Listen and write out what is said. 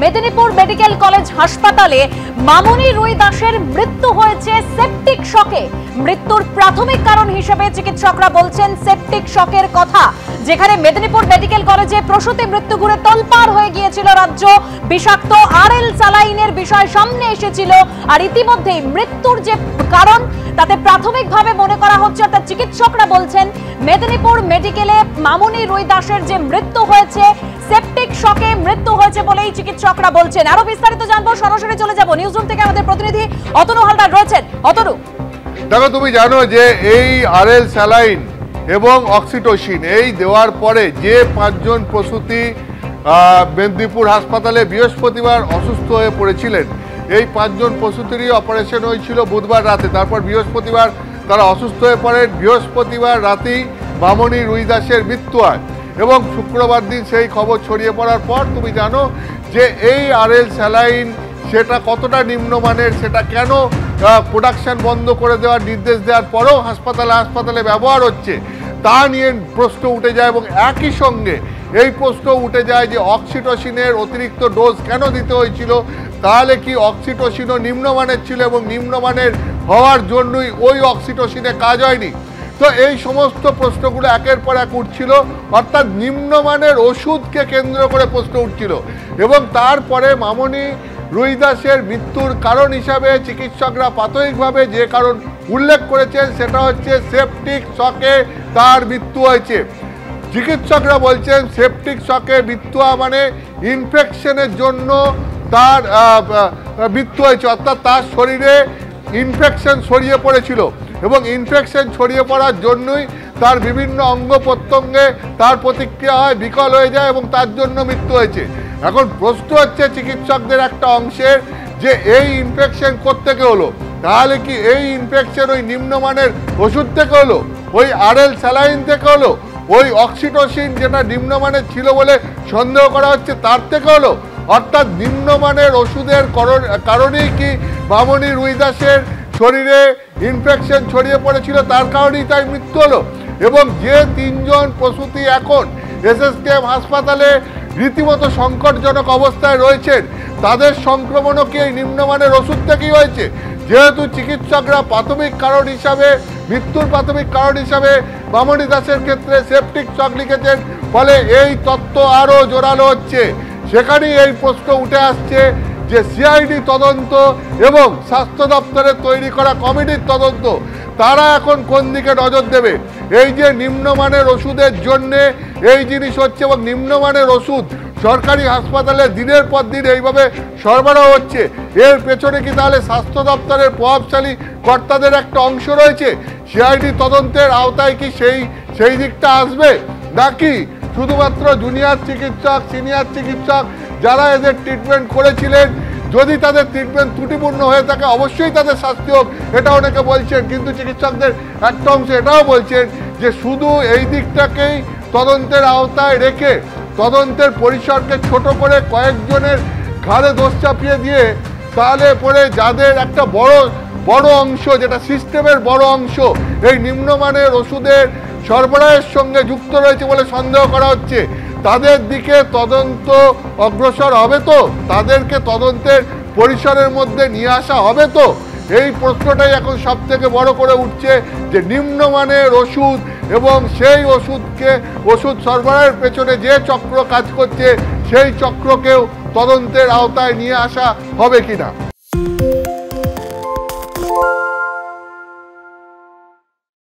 Medinipur medical college হাসপাতালে মামনি রুই দাসের মৃত্যু হয়েছে সেপটিক শকে। মৃত্যুর প্রাথমিক কারণ হিসেবে চিকিৎসকরা বলছেন সেপটিক শকের কথা। যেখানে মেদিনীপুর মেডিকেল কলেজে প্রসূতি মৃত্যু ঘুরে তোলপাড় হয়ে গিয়েছিল রাজ্য, বিষাক্ত আরএল স্যালাইনের বিষয় সামনে এসেছিল। আর ইতিমধ্যেই মৃত্যুর যে কারণ তাতে প্রাথমিকভাবে মনে করা হচ্ছে, অর্থাৎ চিকিৎসকরা বলছেন মেদিনীপুর মেডিকেলে মামনি রুই দাসের যে মৃত্যু হয়েছে সেপটিক শকে মৃত্যু হয়েছে বলেই চিকিৎসকরা বলছেন। আরো বিস্তারিত জানবো, সরাসরি চলে যাব নিউজ রুম থেকে। আমাদের প্রতিনিধি অতনু হালদার রয়েছেন। অতনু, দেখো, তুমি জানো যে এই আরএল স্যালাইন এবং অক্সিটোসিন এই দেওয়ার পরে যে 5 জন প্রসূতি মেদিনীপুর হাসপাতালে বৃহস্পতিবার অসুস্থ হয়ে পড়েছিলেন, এই 5 জন প্রসূতিরই অপারেশন হয়েছিল বুধবার রাতে। তারপর বৃহস্পতিবার তারা অসুস্থ হয়ে পড়েন। বৃহস্পতিবার রাতেই মামনি রুই দাসের মৃত্যু হয় এবং শুক্রবার দিন সেই খবর ছড়িয়ে পড়ার পর তুমি জানো যে এই আরএল স্যালাইন সেটা কতটা নিম্নমানের, সেটা কেন প্রোডাকশন বন্ধ করে দেওয়ার নির্দেশ দেওয়ার পরেও হাসপাতালে ব্যবহার হচ্ছে তা নিয়ে প্রশ্ন উঠে যায়। এবং একই সঙ্গে এই প্রশ্ন উঠে যায় যে অক্সিটোসিনের অতিরিক্ত ডোজ কেন দিতে হয়েছিল, তাহলে কি অক্সিটোসিনও নিম্নমানের ছিল এবং নিম্নমানের হওয়ার জন্যই ওই অক্সিটোসিনে কাজ হয়নি। তো এই সমস্ত প্রশ্নগুলো একের পর এক উঠছিল, অর্থাৎ নিম্নমানের ওষুধকে কেন্দ্র করে প্রশ্ন উঠছিল। এবং তারপরে মামনি রুই দাসের মৃত্যুর কারণ হিসাবে চিকিৎসকরা প্রাথমিকভাবে যে কারণ উল্লেখ করেছেন সেটা হচ্ছে সেপটিক শকে তার মৃত্যু হয়েছে। চিকিৎসকরা বলছেন সেপটিক শকে মৃত্যু মানে ইনফেকশনের জন্য তার মৃত্যু হয়েছে, অর্থাৎ তার শরীরে ইনফেকশন ছড়িয়ে পড়েছিল এবং ইনফেকশন ছড়িয়ে পড়ার জন্যই তার বিভিন্ন অঙ্গ প্রত্যঙ্গে তার প্রতিক্রিয়া হয়, বিকল হয়ে যায় এবং তার জন্য মৃত্যু হয়েছে। এখন প্রশ্ন হচ্ছে চিকিৎসকদের একটা অংশের যে এই ইনফেকশন কোত্থেকে হলো, তাহলে কি এই ইনফেকশন ওই নিম্নমানের ওষুধ থেকে হলো, ওই আরএল স্যালাইন থেকে হলো, ওই অক্সিটোসিন যেটা নিম্নমানের ছিল বলে সন্দেহ করা হচ্ছে তার থেকে হলো, অর্থাৎ নিম্নমানের ওষুধের কারণেই কি মামনি রুই দাসের শরীরে ইনফেকশন ছড়িয়ে পড়েছিল, তার কারণেই তাই মৃত্যু হলো। এবং যে 3 জন প্রসূতি এখন এসএসকেএম হাসপাতালে রীতিমতো সংকটজনক অবস্থায় রয়েছেন, তাদের সংক্রমণও কি এই নিম্নমানের ওষুধ থেকেই হয়েছে? যেহেতু চিকিৎসকরা প্রাথমিক কারণ হিসাবে, মৃত্যুর প্রাথমিক কারণ হিসাবে মামনি দাসের ক্ষেত্রে সেপটিক শক লিখেছেন, ফলে এই তত্ত্ব আরও জোরালো হচ্ছে। সেখানেই এই প্রশ্ন উঠে আসছে যে সিআইডি তদন্ত এবং স্বাস্থ্য দপ্তরের তৈরি করা কমিটির তদন্ত, তারা এখন কোন দিকে নজর দেবে? এই যে নিম্নমানের ওষুধের জন্যে এই জিনিস হচ্ছে এবং নিম্নমানের ওষুধ সরকারি হাসপাতালে দিনের পর দিন এইভাবে সরবরাহ হচ্ছে, এর পেছনে কি তাহলে স্বাস্থ্য দপ্তরের প্রভাবশালী কর্তাদের একটা অংশ রয়েছে? সিআইডি তদন্তের আওতায় কি সেই দিকটা আসবে, নাকি শুধুমাত্র জুনিয়র চিকিৎসক, সিনিয়র চিকিৎসক যারা এদের ট্রিটমেন্ট করেছিলেন, যদি তাদের ট্রিটমেন্ট ত্রুটিপূর্ণ হয়ে থাকে অবশ্যই তাদের শাস্তি হোক, এটা অনেকে বলছেন। কিন্তু চিকিৎসকদের একটা অংশ এটাও বলছেন যে শুধু এই দিকটাকেই তদন্তের আওতায় রেখে তদন্তের পরিসরকে ছোট করে কয়েকজনের ঘাড়ে দোষ চাপিয়ে দিয়ে তাহলে পরে যাদের একটা বড় অংশ, যেটা সিস্টেমের বড় অংশ এই নিম্নমানের ওষুধের সরবরাহের সঙ্গে যুক্ত রয়েছে বলে সন্দেহ করা হচ্ছে, তাদের দিকে তদন্ত অগ্রসর হবে তো? তাদেরকে তদন্তের পরিসরের মধ্যে নিয়ে আসা হবে তো? এই প্রশ্নটাই এখন সব থেকে বড় করে উঠছে যে নিম্নমানের ওষুধ এবং সেই ওষুধ সরবরাহের পেছনে যে চক্র কাজ করছে সেই চক্রকেও তদন্তের আওতায় নিয়ে আসা হবে কিনা।